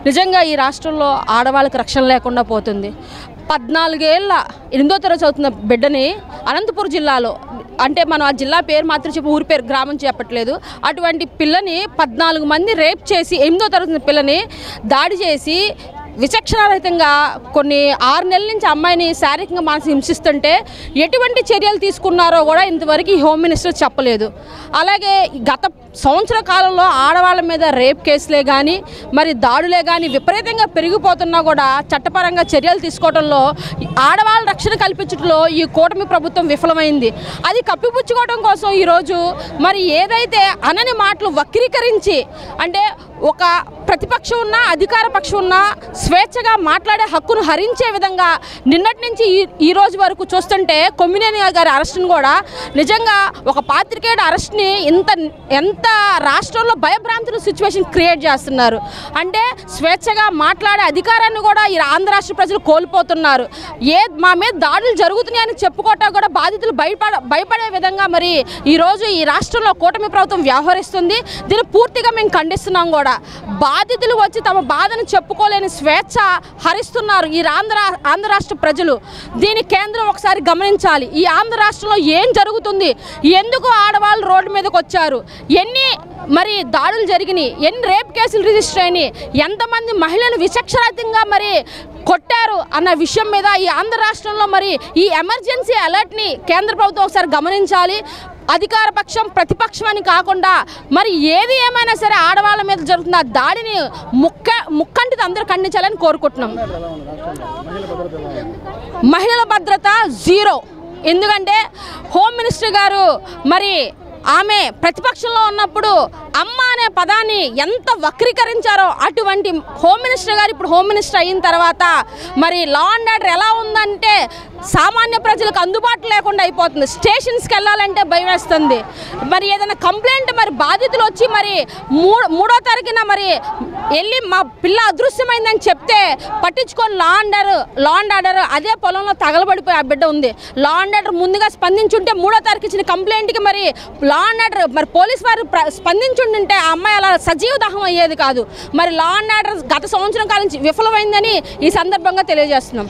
నిజంగా ఈ రాష్ట్రంలో ఆడవాళ్ళకి రక్షణ లేకుండా పోతుంది. 14 ఏళ్ళ 8వ తరగతి చదువుతున్న బిడ్డని అనంతపురం జిల్లాలో, అంటే మనం ఆ జిల్లా పేరు మాత్రం చెప్పి ఊరి పేరు గ్రామం చెప్పట్లేదు, అటువంటి పిల్లని 14 మంది రేప్ చేసి 8వ తరగతి పిల్లని దాడి చేసి విచక్షణారహితంగా కొన్ని 6 నెలల నుంచి అమ్మాయిని శారీరకంగా మానసిక హింసిస్తుంటే ఎటువంటి చర్యలు తీసుకున్నారో కూడా ఇంతవరకు ఈ హోమ్ మినిస్టర్ చెప్పలేదు. అలాగే గత సంవత్సర కాలంలో ఆడవాళ్ళ మీద రేప్ కేసులే కానీ మరి దాడులే కానీ విపరీతంగా పెరిగిపోతున్నా కూడా చట్టపరంగా చర్యలు తీసుకోవడంలో ఆడవాళ్ళ రక్షణ కల్పించడంలో ఈ కూటమి ప్రభుత్వం విఫలమైంది. అది కప్పిపుచ్చుకోవడం కోసం ఈరోజు మరి ఏదైతే అనని మాటలు వక్రీకరించి, అంటే ఒక ప్రతిపక్షం ఉన్నా అధికార పక్షం ఉన్నా స్వేచ్ఛగా మాట్లాడే హక్కును హరించే విధంగా నిన్నటి నుంచి ఈ రోజు వరకు చూస్తుంటే కొమ్మినేని గారి అరెస్ట్ను కూడా నిజంగా ఒక పాత్రికేయుడు అరెస్ట్ని ఎంత రాష్ట్రంలో భయభ్రాంతుల సిచ్యువేషన్ క్రియేట్ చేస్తున్నారు. అంటే స్వేచ్ఛగా మాట్లాడే అధికారాన్ని కూడా ఈ ఆంధ్ర రాష్ట్ర ప్రజలు కోల్పోతున్నారు. మా మీద దాడులు జరుగుతున్నాయని చెప్పుకోవటం కూడా బాధితులు భయపడే విధంగా మరి ఈరోజు ఈ రాష్ట్రంలో కూటమి ప్రభుత్వం వ్యవహరిస్తుంది. దీన్ని పూర్తిగా మేము ఖండిస్తున్నాం కూడా. బాధితులు వచ్చి తమ బాధను చెప్పుకోలేని స్వేచ్ఛ హరిస్తున్నారు ఈ ఆంధ్ర రాష్ట్ర ప్రజలు. దీన్ని కేంద్రం ఒకసారి గమనించాలి. ఈ ఆంధ్ర రాష్ట్రంలో ఏం జరుగుతుంది, ఎందుకు ఆడవాళ్ళు రోడ్డు మీదకి వచ్చారు, ఎన్ని మరి దాడులు జరిగినాయి, ఎన్ని రేప్ కేసులు రిజిస్టర్ అయినాయి, ఎంతమంది మహిళలు విచక్షణారహితంగా మరి కొట్టారు అన్న విషయం మీద ఈ ఆంధ్ర రాష్ట్రంలో మరి ఈ ఎమర్జెన్సీ అలర్ట్ని కేంద్ర ప్రభుత్వం ఒకసారి గమనించాలి. అధికార పక్షం ప్రతిపక్షం అని కాకుండా మరి ఏది ఏమైనా సరే ఆడవాళ్ళ మీద జరుగుతున్న దాడిని ముక్కంటితో అందరూ ఖండించాలని కోరుకుంటున్నాం. మహిళల భద్రత 0. ఎందుకంటే హోమ్ మినిస్టర్ గారు మరి ఆమె ప్రతిపక్షంలో ఉన్నప్పుడు అమ్మ అనే పదాన్ని ఎంత వక్రీకరించారో అటువంటి హోమ్ మినిస్టర్ గారు ఇప్పుడు హోమ్ మినిస్టర్ అయిన తర్వాత మరి లా అండ్ ఆర్డర్ ఎలా ఉందంటే సామాన్య ప్రజలకు అందుబాటులో లేకుండా అయిపోతుంది. స్టేషన్స్కి వెళ్ళాలంటే భయం వేస్తుంది. మరి ఏదైనా కంప్లైంట్ మరి బాధితులు వచ్చి మరి 3వ తారీఖున మరి వెళ్ళి మా పిల్ల అదృశ్యమైందని చెప్తే పట్టించుకొని లా అండ్ ఆర్డర్ అదే పొలంలో తగలబడిపోయి ఆ బిడ్డ ఉంది. లా అండ్ ఆర్డర్ ముందుగా స్పందించుంటే 3వ తారీఖు ఇచ్చిన కంప్లైంట్కి మరి లా అండ్ ఆర్డర్ మరి పోలీస్ వారు స్పందించుంటే ఆ అమ్మాయి అలా సజీవ దహనం అయ్యేది కాదు. మరి లా అండ్ ఆర్డర్ గత సంవత్సరం కాలం నుంచి విఫలమైందని ఈ సందర్భంగా తెలియజేస్తున్నాం.